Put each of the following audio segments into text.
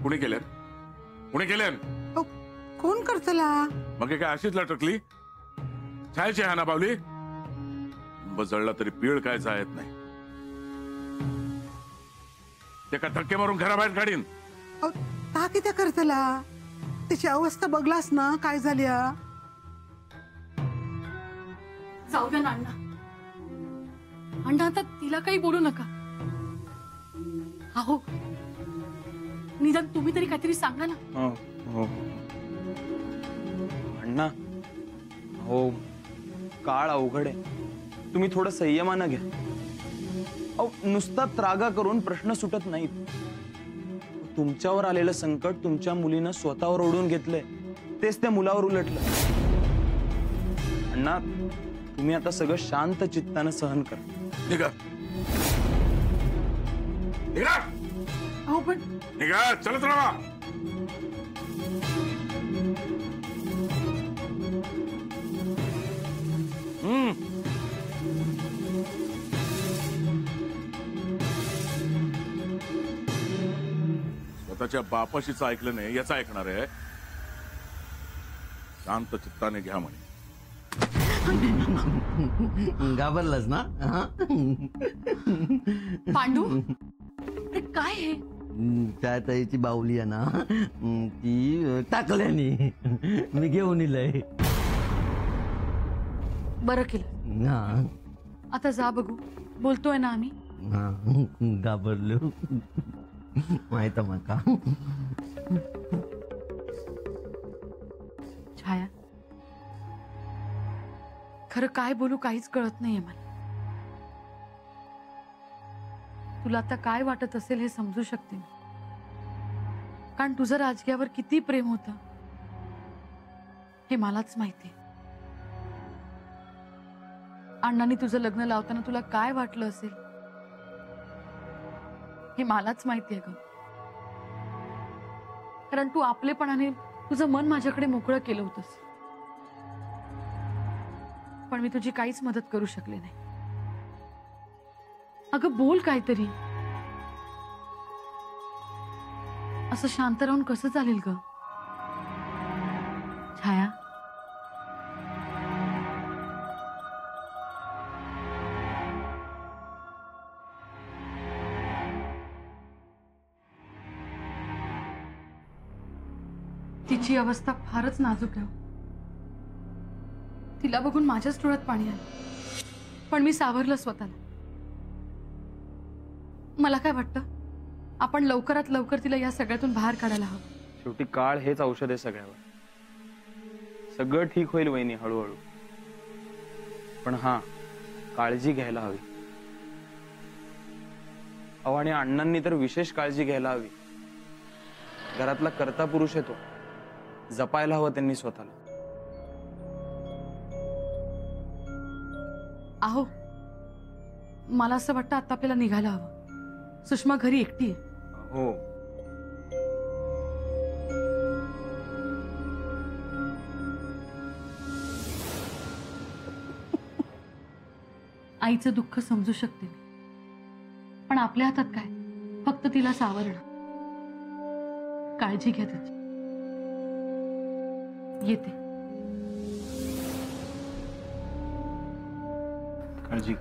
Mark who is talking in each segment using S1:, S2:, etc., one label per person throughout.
S1: कुणी केले? कुणी केले?
S2: कोण करतला?
S1: मग काय अशीच लटकली? छायची हा ना बावली, बजळला तरी पीळ काय जायत नाही. ते का धक्के मारून घराबाहेर काढीन.
S2: ता किती करतला? तिची अवस्था बघलास ना काय झाली?
S3: जाऊ द्या ना अण्णा. अण्णा आता तिला काही बोलू नका. अहो निदान तुम्ही तरी काहीतरी सांगा ना.
S4: हो अण्णा, हो काळ अवघड आहे. तुम्ही थोडं संयमानं घ्या. अहो नुसता त्रागा करून प्रश्न सुटत नाहीत. तुमच्यावर आलेलं संकट तुमच्या मुलीनं स्वतःवर ओढून घेतलंय, तेच त्या मुलावर उलटलं. अण्णा तुम्ही आता सगळं शांत चित्तानं सहन करा.
S1: निघा निघा.
S2: अहो पण
S1: निघा, चलत राहा. स्वतःच्या बापाशीच ऐकलं नाही याचं ऐकणार आहे. शांत चित्ताने घ्या म्हणे.
S5: घाबरलास ना?
S3: पांडू ते काय हे?
S5: त्या ताईची बाहुली आहे ना, ती टाकल्यानी मी घेऊन इलय.
S3: बरं केलं.
S5: हा
S3: आता जा बघू. बोलतोय ना आम्ही.
S5: हा घाबरलो माहित माका.
S3: छाया, खरं काय बोलू काहीच कळत नाहीये मला. तुला आता काय वाटत असेल हे समजू शकते मी, कारण तुझं राजकीयावर किती प्रेम होतं हे मलाच माहिती. अण्णांनी तुझं लग्न लावताना तुला काय वाटलं असेल हे मलाच माहिती आहे ग. कारण तू आपलेपणाने तुझं मन माझ्याकडे मोकळं केलं होतंस, पण मी तुझी काहीच मदत करू शकले नाही. अगं बोल काहीतरी. असं शांत राहून कसं चालेल ग? छाया, तिची अवस्था फारच नाजूक आहे. तिला बघून माझ्याच डोळ्यात पाणी आलं, पण मी सावरलं स्वतःला. मला काय वाटतं, आपण लवकरात लवकर तिला या सगळ्यातून बाहेर काढायला हवं.
S4: शेवटी काळ हेच औषध आहे सगळ्यावर. सगळं ठीक होईल वहिनी हळूहळू, पण हा काळजी घ्यायला हवी. अहो आणि अण्णांनी तर विशेष काळजी घ्यायला हवी. घरातला कर्ता पुरुष आहे तो, जपायला हवं त्यांनी स्वतःला.
S3: अहो मला असं वाटतं आता आपल्याला निघायला हवं. सुषमा घरी एकटी आहे.
S4: हो
S3: आईचं दुःख समजू शकते मी, पण आपल्या हातात काय? फक्त तिला सावरणं. काळजी घ्या तिची. येते.
S4: काळजी.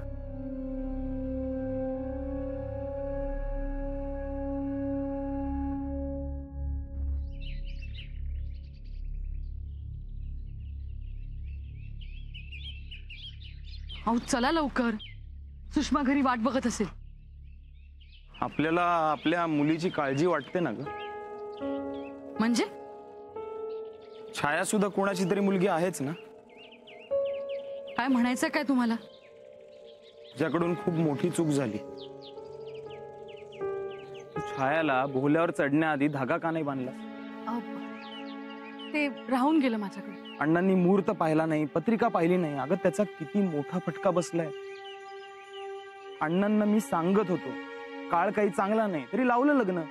S3: अहो चला लवकर, सुषमा घरी वाट बघत असेल.
S4: आपल्याला आपल्या मुलीची काळजी वाटते ना ग.
S3: म्हणजे
S4: छाया सुद्धा कोणाची तरी मुलगी आहेच ना.
S3: काय म्हणायचं काय तुम्हाला?
S4: ज्याकडून खूप मोठी चूक झाली. छायाला भोल्यावर चढण्याआधी धागा का नाही बांधला?
S3: अहो, ते राहून गेलं माझ्याकडे.
S4: अण्णांनी मुहूर्त पाहिला नाही, पत्रिका पाहिली नाही. अगं त्याचा किती मोठा फटका बसलाय. अण्णांना मी सांगत होतो काळ काही चांगला नाही, तरी लावलं लग्न.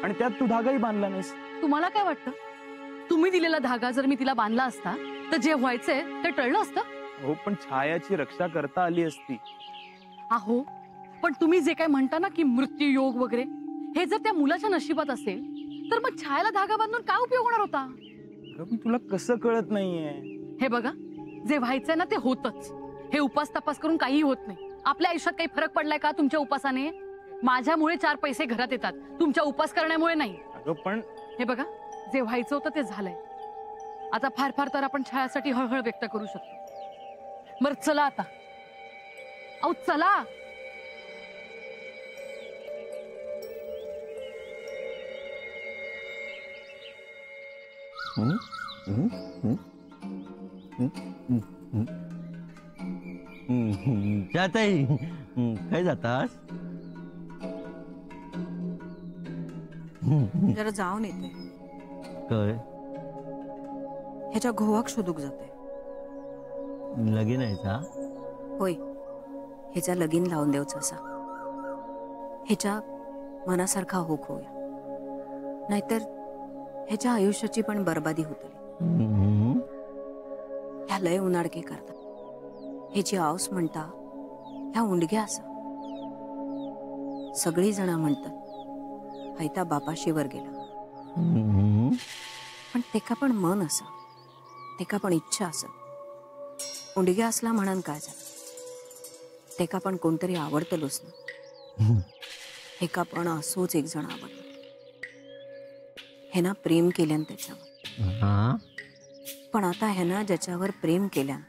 S4: आणि त्यात तू धागाही बांधला नाहीस.
S3: तुम्हाला काय वाटतं, तुम्ही दिलेला धागा जर मी तिला बांधला असता तर जे व्हायचंय ते टळलं असतं?
S4: हो पण छायाची रक्षा करता आली असती.
S3: अहो पण तुम्ही जे काय म्हणता ना की मृत्यू योग वगैरे, हे जर त्या मुलाच्या नशिबात असेल तर मग छायाला धागा बांधून काय उपयोग होणार होता?
S4: पण तुला कसं कळत नाहीये?
S3: हे बघा, जे व्हायचंय ना ते होतच. हे उपास तपास करून काही होत नाही. आपल्या आयुष्यात काही फरक पडलाय का तुमच्या उपासाने? माझ्यामुळे 4 पैसे घरात येतात, तुमच्या उपास करण्यामुळे नाही.
S4: अगं पण
S3: हे बघा, जे व्हायचं होतं ते झालंय. आता फार फार तर आपण छायासाठी हळहळ व्यक्त करू शकतो. बरं चला आता. अहो चला.
S5: त्यातही काय जातास?
S6: जरा जाऊन येते.
S5: काय
S6: ह्याच्या घोवाक शोधूक जाते.
S5: लगीन यायचा?
S6: होय, ह्याचा लगीन लावून देऊच असा. ह्याच्या मनासारखा होक होऊया, नाहीतर ह्याच्या आयुष्याची पण बर्बादी होतली. ह्या लय उनाडके करता. ह्याची आऊस म्हणता ह्या उंडग्या असा. सगळी जण म्हणतात हैता बापाशीवर गेला, पण तेका पण मन असा, तेका पण इच्छा असत. उंडग्या असला म्हणून काय झालं, तेका पण कोणतरी आवडतलोच ना. हेका पण असोच एक जण आवडत. ह्यानं प्रेम केल्यान त्याच्यावर. पण आता ह्यानं ज्याच्यावर प्रेम केल्यान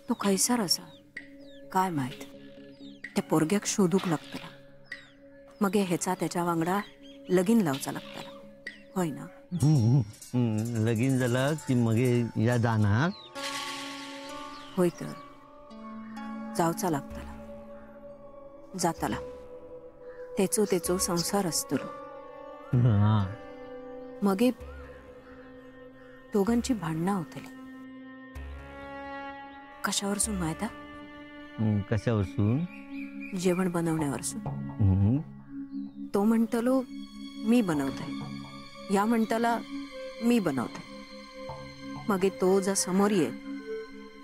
S6: तो खैसार असा काय माहित. त्या पोरग्याक शोधूक लागतला. मग ह्याचा त्याच्या वांगडा लगीन लावचा लागतला, होय ना?
S5: लगीन झाला की मग या जाणार?
S6: होय, तर जावचा लागतला. जाताला तेचो तेचो संसार असतलो. मग दोघांची भांडणं होतली. कशावरसून माहिती?
S5: कशावरसून?
S6: जेवण बनवण्यावरसून. तो म्हणतलो मी बनवतोय, या म्हणताला मी बनवतोय. मग तो जा समोर ये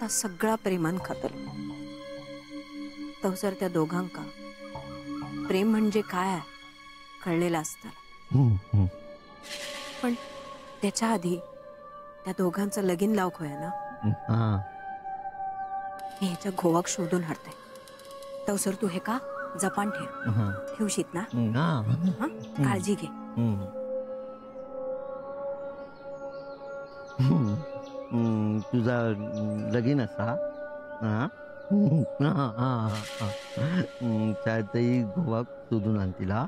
S6: ता सगळा प्रेमान खातलो. तो जर त्या दोघांका प्रेम म्हणजे काय कळलेला असताना. पण त्याच्या आधी त्या दोघांचं लगीन लावक होया ना. मी ह्याच्या घोवाक शोधून हरते. तो सर तू हे का जपान ठेवशीत ना? काळजी घे.
S5: तुझा लगीन असा? त्यातही गोवाक शोधून आणतीला?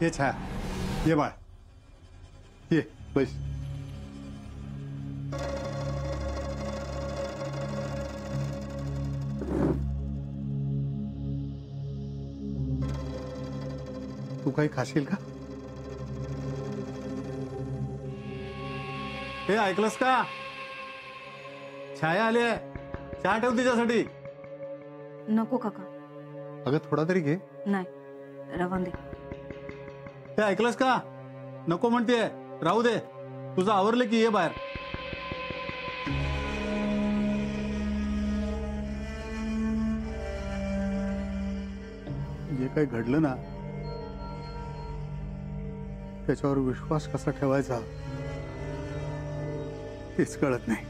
S7: ये छाया, ये बाळ, ये बस. तू काही खाशील का? हे ऐकलंस का? छाया आली आहे, चहा ठेव तिच्यासाठी.
S6: नको काका.
S7: अगं थोडा तरी घे.
S6: नाही, रवान दे.
S7: हे ऐकलंस का? नको म्हणतेय, राहू दे. तुझं आवरलं की ये बाहेर. जे काही घडलं ना त्याच्यावर विश्वास कसा ठेवायचा तेच कळत नाही.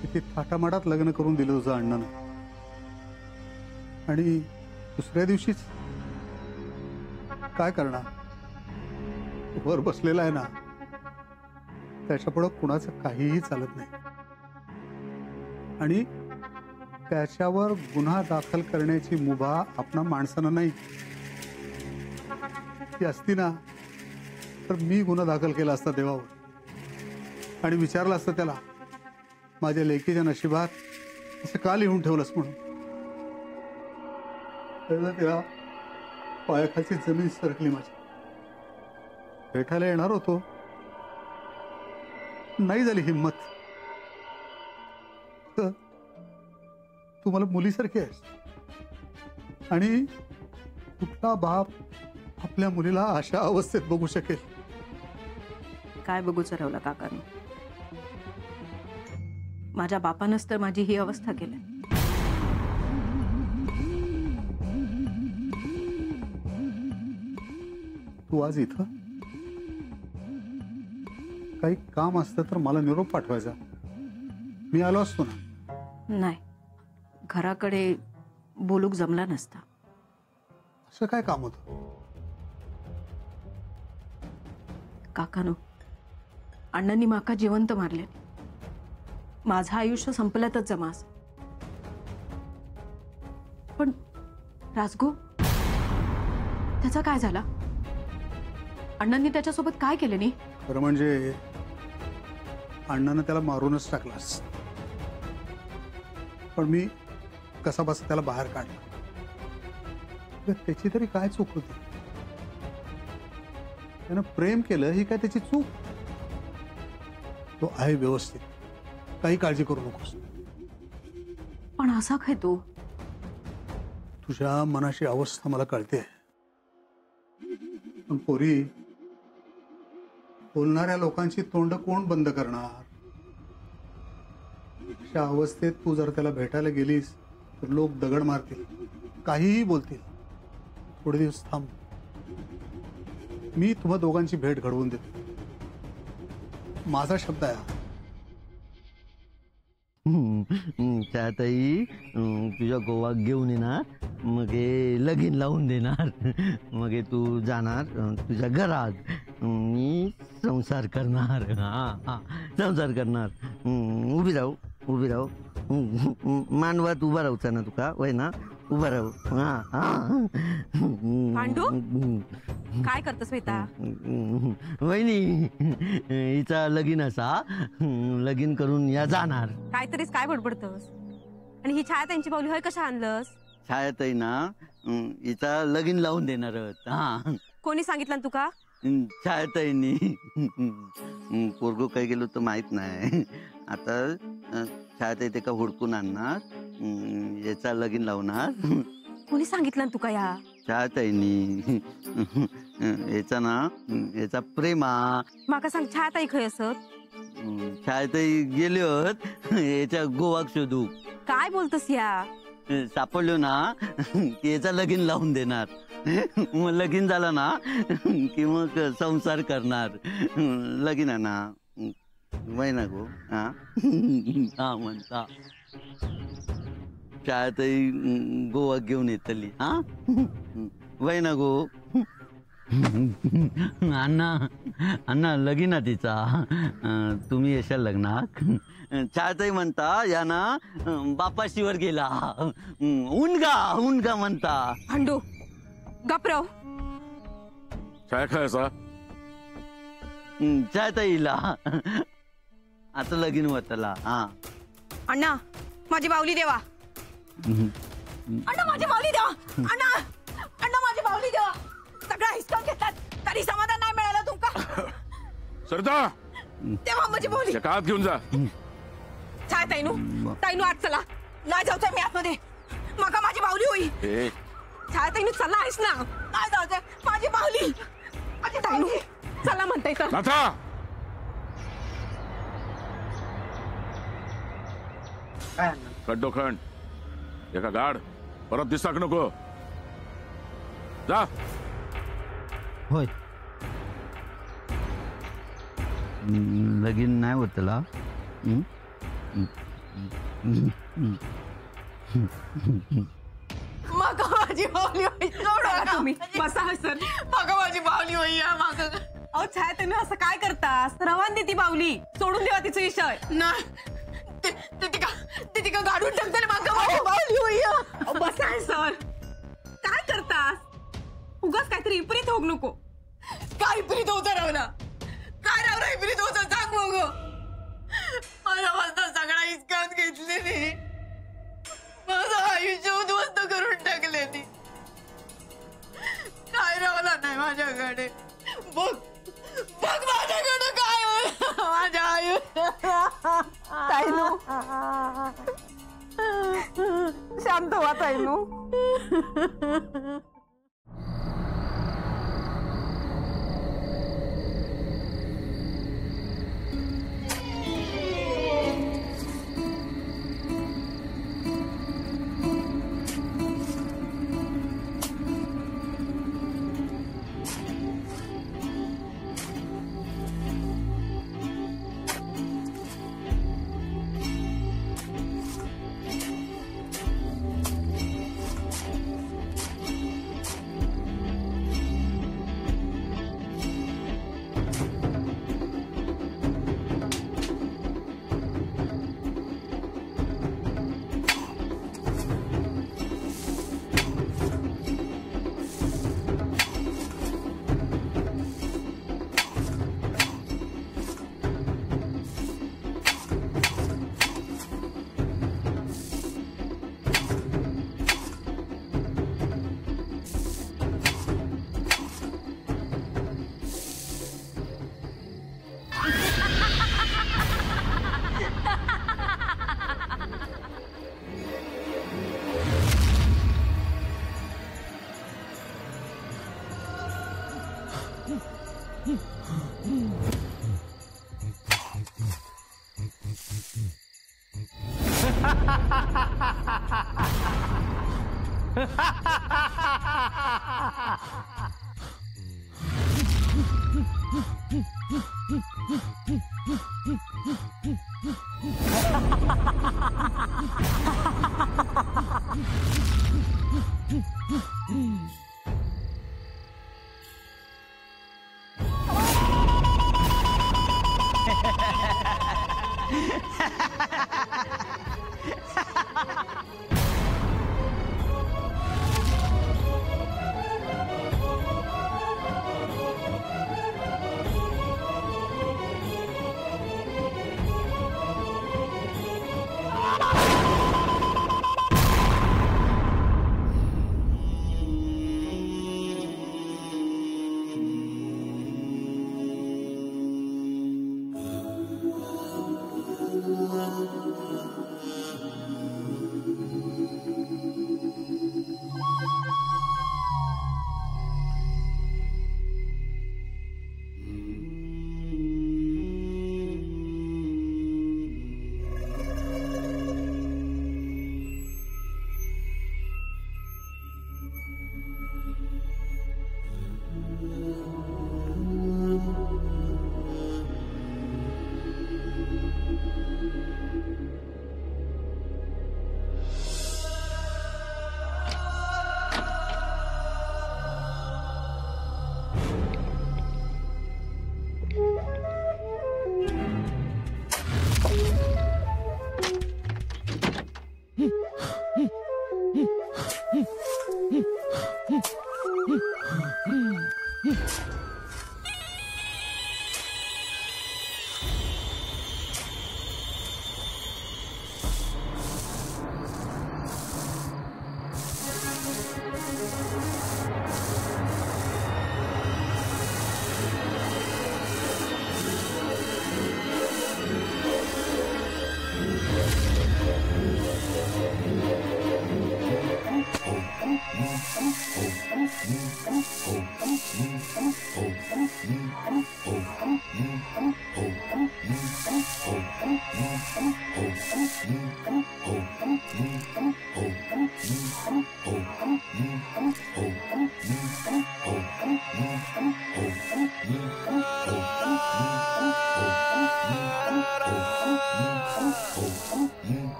S7: किती थाटामाटात लग्न करून दिलं तुझं अण्णानं, आणि दुसऱ्या दिवशीच काय करणार? वर बसलेला आहे ना, त्याच्या पुढं कुणाचं काहीही चालत नाही. आणि त्याच्यावर गुन्हा दाखल करण्याची मुभा आपणा माणसानं नाही. ती असती ना तर मी गुन्हा दाखल केला असता देवावर आणि विचारलं असतं त्याला, माझ्या लेकीच्या नशिबात असं का लिहून ठेवलंस म्हणून. कळलं तेव्हा पायाखालची जमीन सरकली माझी. भेटायला येणार होतो, नाही झाली हिंमत. तू मला मुलीसारखी आहेस आणि कुठला बाप आपल्या मुलीला अशा अवस्थेत बघू शकेल?
S6: काय बघू ठरवलं काकांनी? माझ्या बापानंच तर माझी ही अवस्था केली.
S7: तू आज इथं? काही काम असतं तर मला निरोप पाठवायचा, मी आलो असतो ना.
S6: नाही, घराकडे बोलूक जमला नसता.
S7: असं काय काम होतं?
S6: काकानो, अण्णांनी माका जिवंत मारले. माझं आयुष्य संपल्यातच जमास. पण राजगो, त्याचा काय झाला? अण्णांनी त्याच्यासोबत काय केले नाही?
S7: खरं म्हणजे अण्णानं त्याला मारूनच टाकलास, पण मी कसा बसा त्याला बाहेर काढला. त्याची तरी काय चूक होती? त्यानं प्रेम केलं ही काय त्याची चूक? तो आहे व्यवस्थित, काही काळजी करू नकोस.
S6: पण असा काय तो?
S7: तुझ्या मनाची अवस्था मला कळते, पण पोरी, बोलणाऱ्या लोकांची तोंड कोण बंद करणार? अशा अवस्थेत तू जर त्याला भेटायला गेलीस तर लोक दगड मारतील, काहीही बोलतील. थोडे दिवस थांब, मी तुम्हा दोघांची भेट घडवून देतो. माझा शब्द आहे.
S5: त्यातही तुझ्या गोवाक घेऊन येणार, मग हे लगीन लावून देणार, मग हे तू जाणार तुझ्या घरात, मी संसार करणार. हा, संसार करणार. उभी राहू. मानवात उभा राहूचा ना तुका, वय ना, उभा राहू.
S6: पांडू, काय करतोस बेटा?
S5: वहिनी, हिचा लगीन असा, लगीन करून या जाणार.
S8: काहीतरीच काय बडबडतोस? आणि ही छाया त्यांची पावली होय कशा आणलंस?
S5: छायाताई ना हिचा लगीन लावून देणार. हा,
S8: कोणी सांगितलं तुका?
S5: छायाताईंनी. पोरगो काय गेलो तर माहित नाही. आता छायाताई ते का हुडकून आणणार, याचा लगीन लावणार.
S8: कोणी सांगितलं तुका? या
S5: छायाताईंनी. याचा ना, याचा प्रेमा.
S8: माका सांग, छाया ताई खय असत?
S5: छायाताई गेले होत याच्या गोवाक शोधू.
S8: काय बोलतोस? या
S5: सापडलो ना की याचा लगीन लावून देणार. मग लगीन झालं ना की मग संसार करणार. लगीन आहे ना, वय ना गो. हा म्हणता शाळेतही गोवा घेऊन येतली. हा, वय ना गो. अण्णा लगीन तिचा, तुम्ही येशाल लग्नाक? छायाताई म्हणता या ना बापाशीवर गेला, उनगा म्हणता.
S8: भांडू गपराव.
S1: काय खायचा?
S5: छायाताईला आता लगीन होतला. हा,
S8: अण्णा माझी बावली देवा. अण्णा माझी बावली देवा. अण्णा माझी बावली देवा. सगळा हिसकावून घेतात तरी समाधान नाही मिळालं तुमका.
S1: सरदा,
S8: तेव्हा माझी बावली
S1: कात घेऊन जा.
S8: छाया ताईनू आज चला. नाही जाऊचं मी आतमध्ये, मका माझी बावली होई. छाया ताईनू चला आहेस ना? नाही जाऊचं, माझी बावली. माझी ताईनू चला म्हणताय तर.
S1: नाथा, खड्डोखंड एका गाड परत दिसाक नको. जा.
S5: होय, लगीन नाही होतला.
S8: मका माझी बावली होई. सोडा तुम्ही, बसा सर. मका माझी बावली होई. माका अहो छाया ताईनू असं काय करतास? रवान दे ती बावली, सोडून देवा तिचा विषय. नाही तिका गाडून टाकताना माका माझी बावली होई. बसा सर. काय करतास? उगाच काहीतरी विपरीत होऊ नको. काय विपरीत होतं रावला? काय रावला विपरीत होतं सांग बघ. माझा वाजता सगळा हिसकावून घेतले नी, माझं आयुष्य उद्ध्वस्त करून टाकले नी. नाही माझ्याकडे. बघ बघ माझ्याकडे काय होईल माझ्या आयुष्यात. ताईनू शांत व्हा ताईनू.